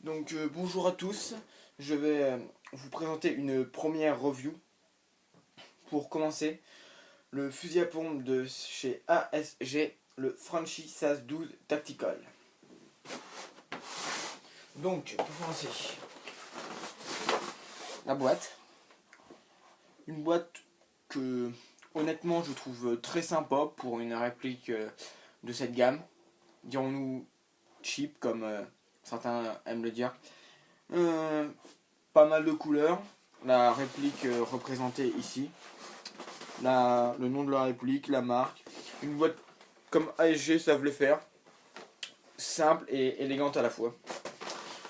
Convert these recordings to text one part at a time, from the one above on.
Bonjour à tous, je vais vous présenter une première review. Pour commencer, le fusil à pompe de chez ASG, le Frenchy SAS 12 Tactical. Donc, pour commencer, la boîte. Une boîte que, honnêtement, je trouve très sympa pour une réplique de cette gamme. Dirons-nous cheap, comme certains aiment le dire. Pas mal de couleurs. La réplique représentée ici. Le nom de la réplique, la marque. Une boîte comme ASG savent le faire. Simple et élégante à la fois.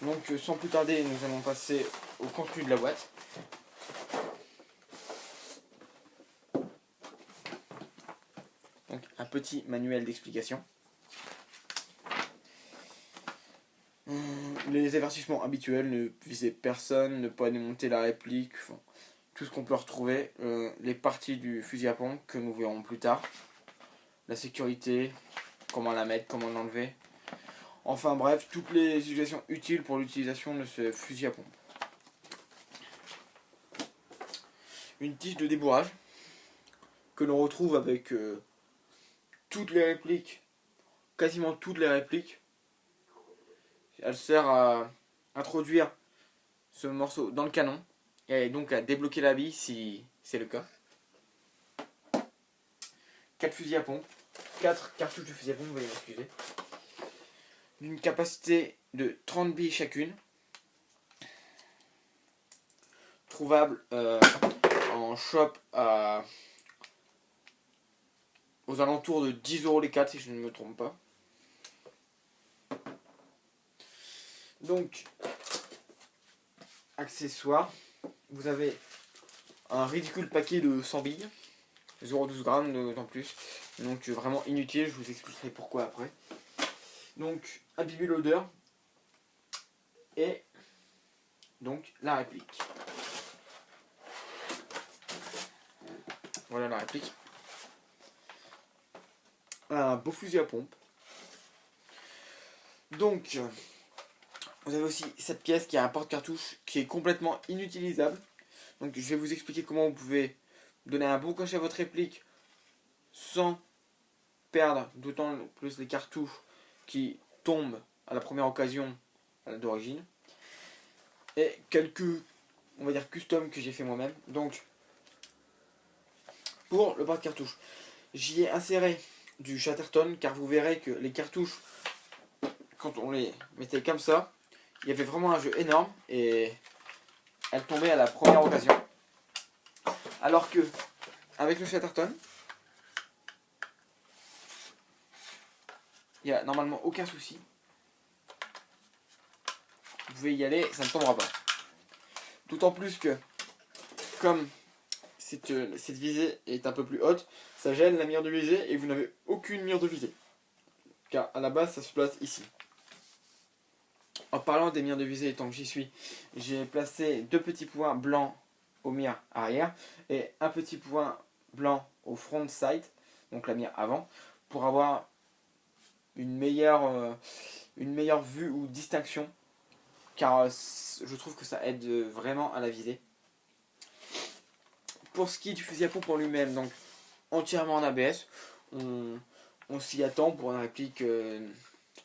Donc sans plus tarder, nous allons passer au contenu de la boîte. Donc un petit manuel d'explication. Les avertissements habituels, ne viser personne, ne pas démonter la réplique, enfin, tout ce qu'on peut retrouver, les parties du fusil à pompe que nous verrons plus tard, la sécurité, comment la mettre, comment l'enlever, enfin bref, toutes les suggestions utiles pour l'utilisation de ce fusil à pompe. Une tige de débourrage que l'on retrouve avec toutes les répliques, quasiment toutes les répliques. Elle sert à introduire ce morceau dans le canon et donc à débloquer la bille si c'est le cas. 4 fusils à pompe, 4 cartouches de fusil à pompe, vous allez m'excuser. D'une capacité de 30 billes chacune. Trouvable en shop aux alentours de 10€ les 4 si je ne me trompe pas. Donc, accessoires, vous avez un ridicule paquet de 100 billes, 0,12 grammes d'autant plus, donc vraiment inutile, je vous expliquerai pourquoi après. Donc, un baby loader et donc la réplique. Voilà la réplique. Un beau fusil à pompe. Donc, vous avez aussi cette pièce qui a un porte-cartouche qui est complètement inutilisable. Donc, je vais vous expliquer comment vous pouvez donner un bon cocher à votre réplique sans perdre d'autant plus les cartouches qui tombent à la première occasion d'origine. Et quelques, on va dire, custom que j'ai fait moi-même. Donc, pour le porte-cartouche, j'y ai inséré du Chatterton car vous verrez que les cartouches, quand on les mettait comme ça, il y avait vraiment un jeu énorme et elles tombaient à la première occasion. Alors que, avec le Chatterton, il n'y a normalement aucun souci. Vous pouvez y aller, ça ne tombera pas. D'autant plus que, comme cette visée est un peu plus haute, ça gêne la mire de visée et vous n'avez aucune mire de visée. Car à la base, ça se place ici. En parlant des mires de visée, tant que j'y suis, j'ai placé 2 petits points blancs aux mires arrière et un petit point blanc au front sight, donc la mire avant, pour avoir une meilleure vue ou distinction, car je trouve que ça aide vraiment à la visée. Pour ce qui est du fusil à pompe en lui-même, donc entièrement en ABS, on s'y attend pour une réplique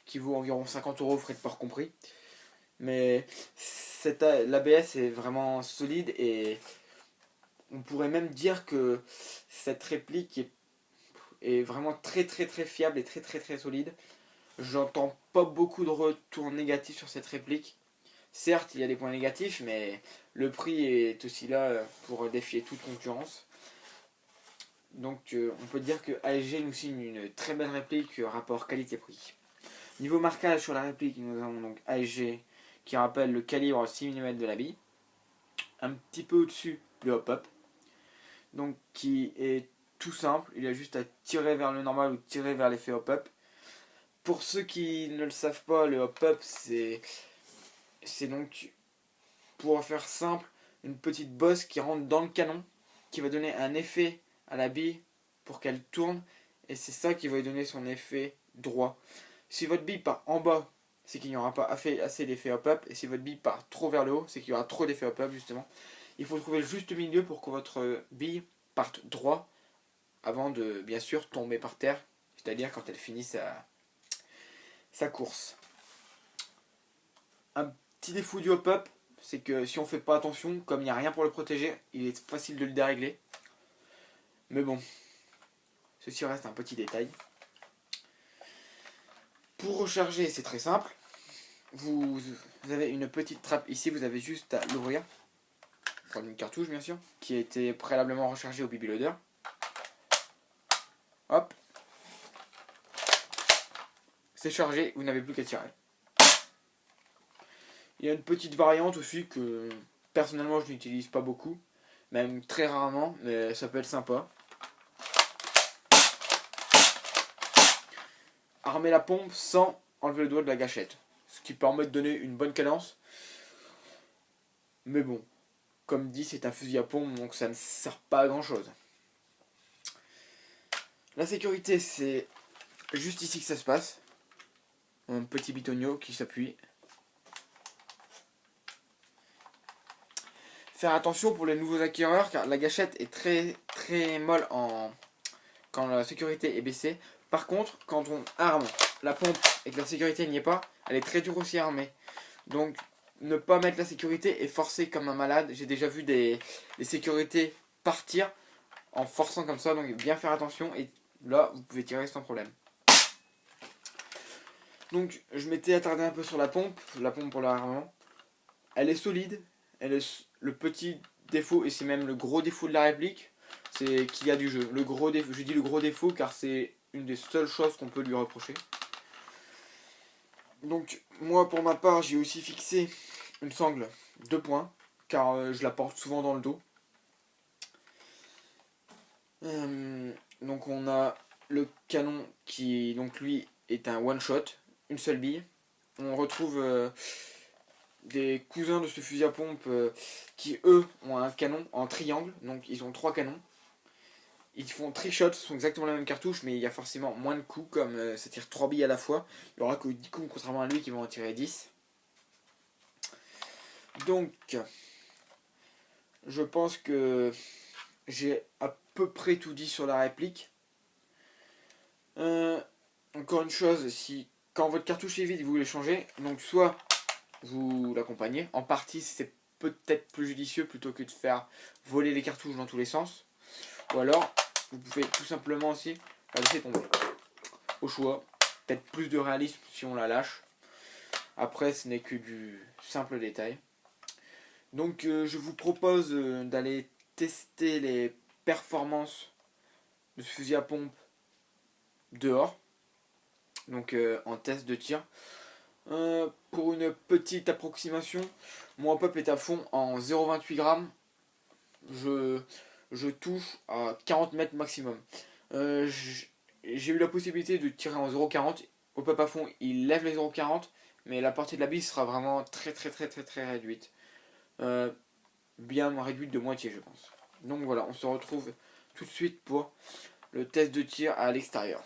qui vaut environ 50€, frais de port compris. Mais l'ABS est vraiment solide et on pourrait même dire que cette réplique est vraiment très fiable et très solide. J'entends pas beaucoup de retours négatifs sur cette réplique. Certes, il y a des points négatifs, mais le prix est aussi là pour défier toute concurrence. Donc on peut dire que ASG nous signe une très belle réplique rapport qualité-prix. Niveau marquage sur la réplique, nous avons donc ASG qui rappelle le calibre 6 mm de la bille. Un petit peu au-dessus le hop-up. Donc qui est tout simple, il a juste à tirer vers le normal ou tirer vers l'effet hop-up. Pour ceux qui ne le savent pas, le hop-up c'est donc, pour faire simple, une petite bosse qui rentre dans le canon, qui va donner un effet à la bille pour qu'elle tourne, et c'est ça qui va lui donner son effet droit. Si votre bille part en bas, c'est qu'il n'y aura pas assez d'effet hop-up. Et si votre bille part trop vers le haut, c'est qu'il y aura trop d'effet hop-up justement. Il faut trouver le juste milieu pour que votre bille parte droit avant de bien sûr tomber par terre. C'est-à-dire quand elle finit sa course. Un petit défaut du hop-up, c'est que si on fait pas attention, comme il n'y a rien pour le protéger, il est facile de le dérégler. Mais bon, ceci reste un petit détail. Pour recharger, c'est très simple. Vous avez une petite trappe ici, vous avez juste à l'ouvrir. Comme une cartouche bien sûr, qui a été préalablement rechargée au baby loader. Hop. C'est chargé, vous n'avez plus qu'à tirer. Il y a une petite variante aussi que personnellement je n'utilise pas beaucoup, même très rarement, mais ça peut être sympa. Armer la pompe sans enlever le doigt de la gâchette, ce qui permet de donner une bonne cadence. Mais bon, comme dit, c'est un fusil à pompe, donc ça ne sert pas à grand chose. La sécurité, c'est juste ici que ça se passe. Un petit bitonio qui s'appuie. Faire attention pour les nouveaux acquéreurs car la gâchette est très molle quand la sécurité est baissée. Par contre, quand on arme la pompe et que la sécurité n'y est pas, elle est très dure aussi à armer. Donc ne pas mettre la sécurité et forcer comme un malade. J'ai déjà vu des sécurités partir en forçant comme ça, donc bien faire attention et là vous pouvez tirer sans problème. Donc je m'étais attardé un peu sur la pompe pour l'armement. Elle est solide, le petit défaut, et c'est même le gros défaut de la réplique, c'est qu'il y a du jeu. Le gros défaut, je dis le gros défaut car c'est une des seules choses qu'on peut lui reprocher. Donc moi pour ma part j'ai aussi fixé une sangle 2 points car je la porte souvent dans le dos. Donc on a le canon qui donc lui est un one shot, une seule bille. On retrouve des cousins de ce fusil à pompe qui eux ont un canon en triangle, donc ils ont 3 canons. Ils font trickshot, ce sont exactement la même cartouche, mais il y a forcément moins de coups, comme ça tire 3 billes à la fois. Il n'y aura que 10 coups, contrairement à lui qui va en tirer 10. Donc, je pense que j'ai à peu près tout dit sur la réplique. Encore une chose, quand votre cartouche est vide, vous voulez changer, donc soit vous l'accompagnez. En partie, c'est peut-être plus judicieux plutôt que de faire voler les cartouches dans tous les sens. Ou alors, vous pouvez tout simplement aussi la laisser tomber. Au choix, peut-être plus de réalisme si on la lâche. Après, ce n'est que du simple détail. Donc, je vous propose d'aller tester les performances de ce fusil à pompe dehors. Donc, en test de tir. Pour une petite approximation, mon hop-up est à fond en 0,28 grammes. Je touche à 40 mètres maximum. J'ai eu la possibilité de tirer en 0,40. Hop-up à fond, il lève les 0,40, mais la portée de la bille sera vraiment très réduite. Bien réduite de moitié, je pense. Donc voilà, on se retrouve tout de suite pour le test de tir à l'extérieur.